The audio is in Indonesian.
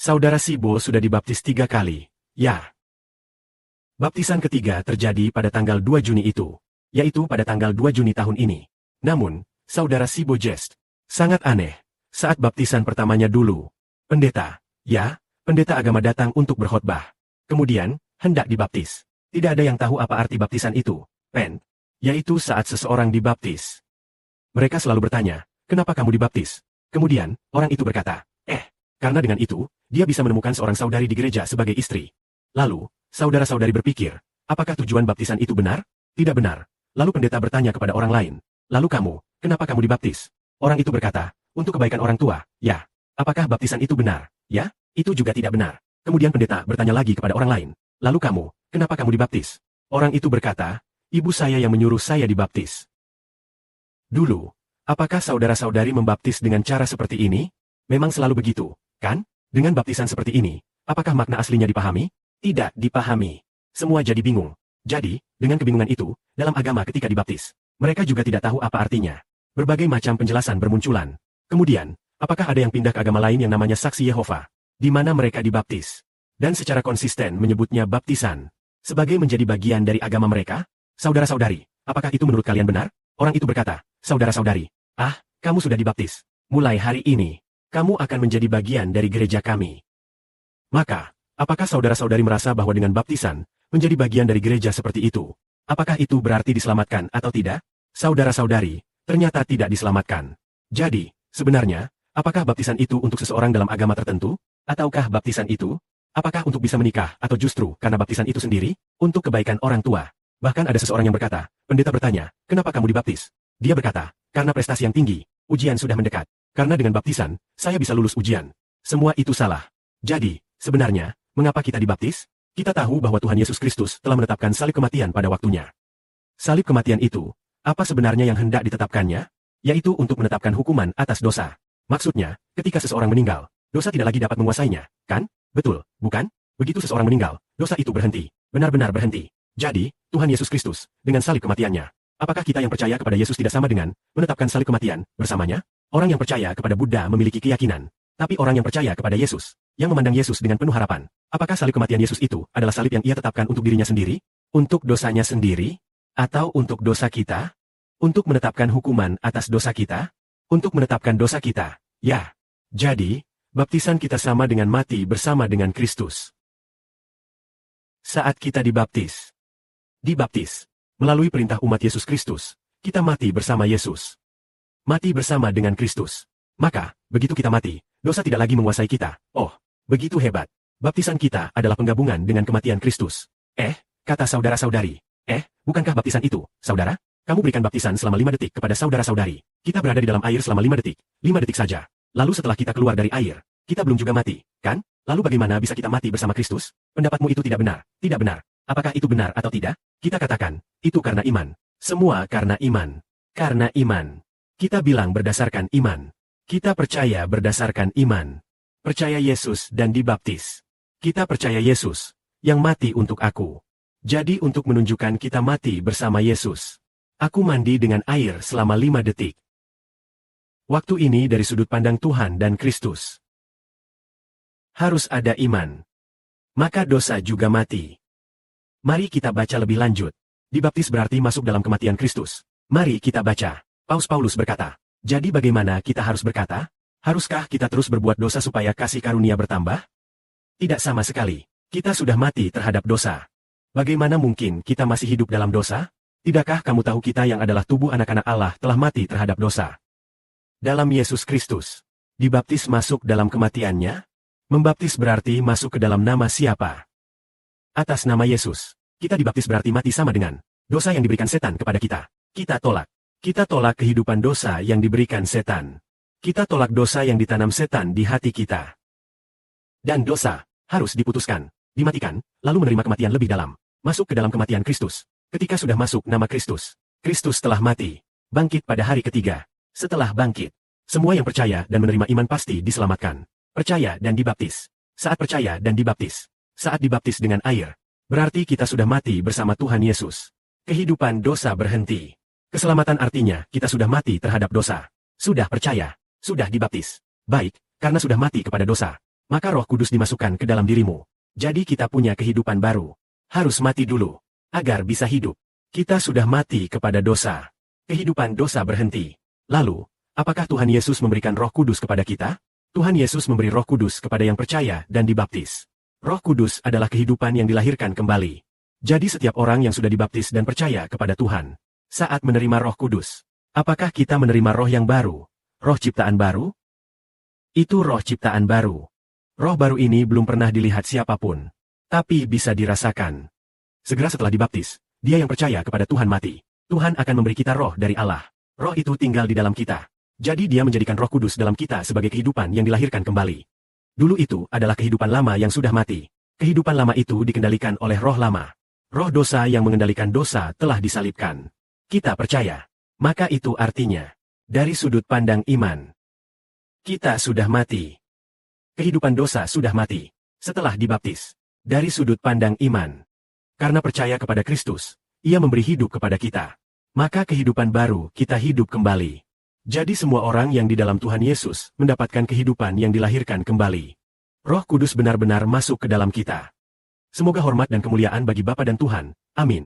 Saudara Sibo sudah dibaptis 3 kali, ya. Baptisan ketiga terjadi pada tanggal 2 Juni itu, yaitu pada tanggal 2 Juni tahun ini. Namun, Saudara Sibo jest. Sangat aneh. Saat baptisan pertamanya dulu, pendeta agama datang untuk berkhotbah. Kemudian, hendak dibaptis. Tidak ada yang tahu apa arti baptisan itu, yaitu saat seseorang dibaptis. Mereka selalu bertanya, kenapa kamu dibaptis? Kemudian, orang itu berkata, karena dengan itu, dia bisa menemukan seorang saudari di gereja sebagai istri. Lalu, saudara-saudari berpikir, apakah tujuan baptisan itu benar? Tidak benar. Lalu pendeta bertanya kepada orang lain, lalu kamu, kenapa kamu dibaptis? Orang itu berkata, untuk kebaikan orang tua, ya. Apakah baptisan itu benar? Ya, itu juga tidak benar. Kemudian pendeta bertanya lagi kepada orang lain, lalu kamu, kenapa kamu dibaptis? Orang itu berkata, ibu saya yang menyuruh saya dibaptis. Dulu, apakah saudara-saudari membaptis dengan cara seperti ini? Memang selalu begitu, kan? Dengan baptisan seperti ini, apakah makna aslinya dipahami? Tidak dipahami. Semua jadi bingung. Jadi, dengan kebingungan itu, dalam agama ketika dibaptis, mereka juga tidak tahu apa artinya. Berbagai macam penjelasan bermunculan. Kemudian, apakah ada yang pindah ke agama lain yang namanya Saksi Yehova, di mana mereka dibaptis, dan secara konsisten menyebutnya baptisan, sebagai menjadi bagian dari agama mereka? Saudara-saudari, apakah itu menurut kalian benar? Orang itu berkata, saudara-saudari, kamu sudah dibaptis. Mulai hari ini, kamu akan menjadi bagian dari gereja kami. Maka, apakah saudara-saudari merasa bahwa dengan baptisan, menjadi bagian dari gereja seperti itu, apakah itu berarti diselamatkan atau tidak? Saudara-saudari, ternyata tidak diselamatkan. Jadi, sebenarnya, apakah baptisan itu untuk seseorang dalam agama tertentu? Ataukah baptisan itu, apakah untuk bisa menikah atau justru karena baptisan itu sendiri, untuk kebaikan orang tua? Bahkan ada seseorang yang berkata, pendeta bertanya, kenapa kamu dibaptis? Dia berkata, karena prestasi yang tinggi, ujian sudah mendekat. Karena dengan baptisan, saya bisa lulus ujian. Semua itu salah. Jadi, sebenarnya, mengapa kita dibaptis? Kita tahu bahwa Tuhan Yesus Kristus telah menetapkan salib kematian pada waktunya. Salib kematian itu, apa sebenarnya yang hendak ditetapkannya? Yaitu untuk menetapkan hukuman atas dosa. Maksudnya, ketika seseorang meninggal, dosa tidak lagi dapat menguasainya, kan? Betul, bukan? Begitu seseorang meninggal, dosa itu berhenti. Benar-benar berhenti. Jadi, Tuhan Yesus Kristus, dengan salib kematiannya, apakah kita yang percaya kepada Yesus tidak sama dengan menetapkan salib kematian bersamanya? Orang yang percaya kepada Buddha memiliki keyakinan, tapi orang yang percaya kepada Yesus, yang memandang Yesus dengan penuh harapan, apakah salib kematian Yesus itu adalah salib yang ia tetapkan untuk dirinya sendiri? Untuk dosanya sendiri? Atau untuk dosa kita? Untuk menetapkan hukuman atas dosa kita? Untuk menetapkan dosa kita? Ya. Jadi, baptisan kita sama dengan mati bersama dengan Kristus. Saat kita dibaptis, melalui perintah umat Yesus Kristus, kita mati bersama Yesus. Mati bersama dengan Kristus. Maka, begitu kita mati, dosa tidak lagi menguasai kita. Oh, begitu hebat. Baptisan kita adalah penggabungan dengan kematian Kristus. Kata saudara-saudari. Bukankah baptisan itu, saudara? Kamu berikan baptisan selama 5 detik kepada saudara-saudari. Kita berada di dalam air selama 5 detik. 5 detik saja. Lalu setelah kita keluar dari air, kita belum juga mati, kan? Lalu bagaimana bisa kita mati bersama Kristus? Pendapatmu itu tidak benar. Tidak benar. Apakah itu benar atau tidak? Kita katakan, itu karena iman. Semua karena iman. Karena iman. Kita bilang berdasarkan iman. Kita percaya berdasarkan iman. Percaya Yesus dan dibaptis. Kita percaya Yesus, yang mati untuk aku. Jadi untuk menunjukkan kita mati bersama Yesus, aku mandi dengan air selama 5 detik. Waktu ini dari sudut pandang Tuhan dan Kristus. Harus ada iman. Maka dosa juga mati. Mari kita baca lebih lanjut. Dibaptis berarti masuk dalam kematian Kristus. Mari kita baca. Paulus berkata, jadi bagaimana kita harus berkata? Haruskah kita terus berbuat dosa supaya kasih karunia bertambah? Tidak sama sekali. Kita sudah mati terhadap dosa. Bagaimana mungkin kita masih hidup dalam dosa? Tidakkah kamu tahu kita yang adalah tubuh anak-anak Allah telah mati terhadap dosa? Dalam Yesus Kristus. Dibaptis masuk dalam kematiannya? Membaptis berarti masuk ke dalam nama siapa? Atas nama Yesus. Kita dibaptis berarti mati sama dengan dosa yang diberikan setan kepada kita. Kita tolak. Kita tolak kehidupan dosa yang diberikan setan. Kita tolak dosa yang ditanam setan di hati kita. Dan dosa harus diputuskan, dimatikan, lalu menerima kematian lebih dalam. Masuk ke dalam kematian Kristus. Ketika sudah masuk nama Kristus, Kristus telah mati, bangkit pada hari ketiga. Setelah bangkit, semua yang percaya dan menerima iman pasti diselamatkan. Percaya dan dibaptis. Saat percaya dan dibaptis. Saat dibaptis dengan air, berarti kita sudah mati bersama Tuhan Yesus. Kehidupan dosa berhenti. Keselamatan artinya kita sudah mati terhadap dosa. Sudah percaya, sudah dibaptis. Baik, karena sudah mati kepada dosa. maka Roh Kudus dimasukkan ke dalam dirimu. Jadi kita punya kehidupan baru. Harus mati dulu, agar bisa hidup. Kita sudah mati kepada dosa. Kehidupan dosa berhenti. Lalu, apakah Tuhan Yesus memberikan Roh Kudus kepada kita? Tuhan Yesus memberi Roh Kudus kepada yang percaya dan dibaptis. Roh Kudus adalah kehidupan yang dilahirkan kembali. Jadi setiap orang yang sudah dibaptis dan percaya kepada Tuhan, saat menerima Roh Kudus, apakah kita menerima roh yang baru? Roh ciptaan baru? Itu roh ciptaan baru. Roh baru ini belum pernah dilihat siapapun, tapi bisa dirasakan. Segera setelah dibaptis, dia yang percaya kepada Tuhan mati. Tuhan akan memberi kita roh dari Allah. Roh itu tinggal di dalam kita. Jadi dia menjadikan Roh Kudus dalam kita sebagai kehidupan yang dilahirkan kembali. Dulu itu adalah kehidupan lama yang sudah mati. Kehidupan lama itu dikendalikan oleh roh lama. Roh dosa yang mengendalikan dosa telah disalibkan. Kita percaya. Maka itu artinya, dari sudut pandang iman, kita sudah mati. Kehidupan dosa sudah mati setelah dibaptis. Dari sudut pandang iman, karena percaya kepada Kristus, Ia memberi hidup kepada kita. Maka kehidupan baru kita hidup kembali. Jadi semua orang yang di dalam Tuhan Yesus mendapatkan kehidupan yang dilahirkan kembali. Roh Kudus benar-benar masuk ke dalam kita. Semoga hormat dan kemuliaan bagi Bapa dan Tuhan. Amin.